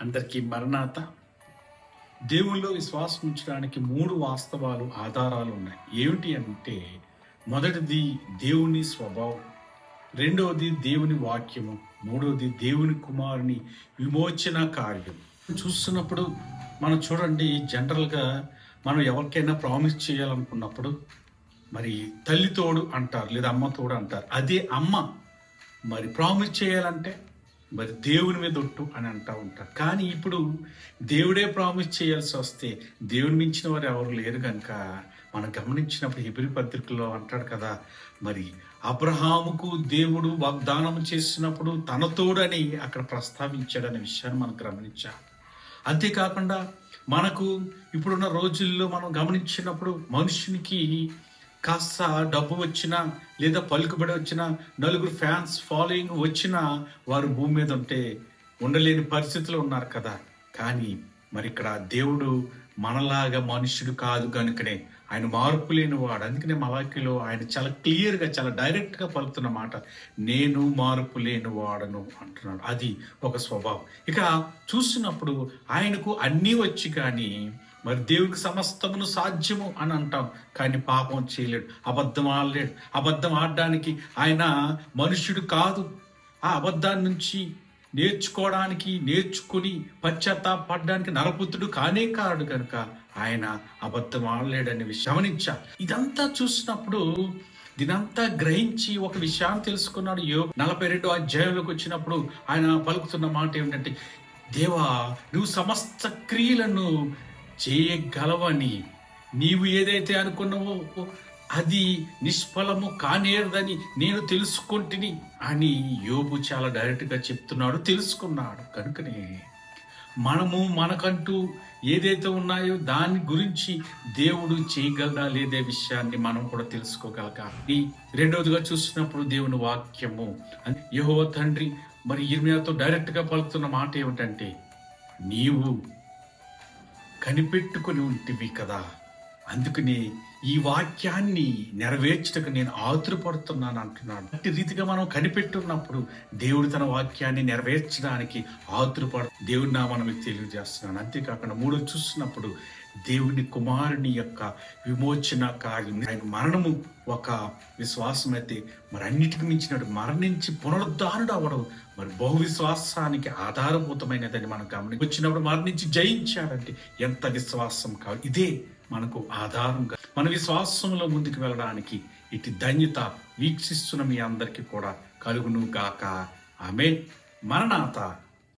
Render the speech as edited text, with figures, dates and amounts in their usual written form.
అందరికీ మరణాత. దేవుల్లో విశ్వాసం ఉంచడానికి 3 వాస్తవాలు, ఆధారాలు ఉన్నాయి. ఏమిటి అంటే, మొదటిది దేవుని స్వభావం, రెండవది దేవుని వాక్యము, మూడవది దేవుని కుమారుని విమోచన కార్యం. చూస్తున్నప్పుడు మనం చూడండి, జనరల్గా మనం ఎవరికైనా ప్రామిస్ చేయాలనుకున్నప్పుడు మరి తల్లి తోడు అంటారు, లేదా అమ్మ తోడు అంటారు. అదే అమ్మ మరి ప్రామిస్ చేయాలంటే మరి దేవుని మీద ఒట్టు అని అంటూ ఉంటారు. కానీ ఇప్పుడు దేవుడే ప్రామిస్ చేయాల్సి వస్తే దేవుని మించిన వారు ఎవరు లేరు కనుక మనం గమనించినప్పుడు హెబ్రీ పత్రికలో అంటాడు కదా, మరి అబ్రహాముకు దేవుడు వాగ్దానం చేసినప్పుడు తన తోడని అక్కడ ప్రస్తావించాడనే విషయాన్ని మనం గమనించాం. అంతేకాకుండా మనకు ఇప్పుడున్న రోజుల్లో మనం గమనించినప్పుడు మనుషునికి కాస్త డబ్బు వచ్చినా లేదా పలుకుబడి వచ్చినా, నలుగురు ఫ్యాన్స్ ఫాలోయింగ్ వచ్చినా వారు భూమి మీద ఉంటే ఉండలేని పరిస్థితులు ఉన్నారు కదా. కానీ మరి ఇక్కడ దేవుడు మనలాగా మనుషుడు కాదు కనుకనే ఆయన మార్పు లేని వాడు. అందుకనే మలాకీలో ఆయన చాలా క్లియర్గా, చాలా డైరెక్ట్గా పలుకుతున్న మాట, నేను మార్పు లేని వాడను అంటున్నాడు. అది ఒక స్వభావం. ఇక చూసినప్పుడు ఆయనకు అన్నీ వచ్చి కానీ మరి దేవుడికి సమస్తమును సాధ్యము అని అంటాం, కానీ పాపం చేయలేడు, అబద్ధం ఆడలేడు. అబద్ధం ఆడడానికి ఆయన మనుష్యుడు కాదు. ఆ అబద్ధాన్ని నుంచి నేర్చుకుని పశ్చాత్తాపడడానికి నరపుత్రుడు కానే కాడు కనుక ఆయన అబద్ధం ఆడలేడని గమనించా. ఇదంతా చూసినప్పుడు దీనంతా గ్రహించి ఒక విషయాన్ని తెలుసుకున్నాడు. 42వ అధ్యాయంలోకి వచ్చినప్పుడు ఆయన పలుకుతున్న మాట ఏమిటంటే, దేవా, నువ్వు సమస్త క్రియలను చేయగలవని, నీవు ఏదైతే అనుకున్నావో అది నిష్ఫలము కానేరదని నేను తెలుసుకుంటుని అని యోబు చాలా డైరెక్ట్గా చెప్తున్నాడు, తెలుసుకున్నాడు. కనుకనే మనకంటూ ఏదైతే ఉన్నాయో దాని గురించి దేవుడు చేయగలడా లేదే విషయాన్ని మనం కూడా తెలుసుకోగలగాలి. రెండవదిగా చూసినప్పుడు దేవుని వాక్యము, యెహోవా తండ్రి మరి యిర్మీయాతో డైరెక్ట్గా పలుకుతున్న మాట ఏమిటంటే, నీవు కనిపెట్టుకుని ఉంటివి కదా, అందుకని ఈ వాక్యాన్ని నెరవేర్చుటకు నేను ఆతురపడుతున్నాను అంటున్నాడు. అట్టి రీతిగా మనం కనిపెట్టున్నప్పుడు దేవుడు తన వాక్యాన్ని నెరవేర్చడానికి దేవుడి నామాన్ని మీకు తెలియజేస్తున్నాను. అంతేకాకుండా 3 చూసినప్పుడు దేవుని కుమారుని యొక్క విమోచన కార్యం, ఆయన మరణము ఒక విశ్వాసం అయితే మరి అన్నిటికి మించినట్టు మరణించి పునరుద్ధారుడు అవ్వడం మరి బహు విశ్వాసానికి ఆధారభూతమైనదని మనం గమనించి వచ్చినప్పుడు మరణించి జయించాడంటే ఎంత విశ్వాసం కావాలి. ఇదే మనకు ఆధారంగా మన విశ్వాసంలో ముందుకు వెళ్ళడానికి ఇటు ధన్యత వీక్షిస్తున్న మీ అందరికీ కూడా కలుగును గాక. ఆమేన్. మరణాత.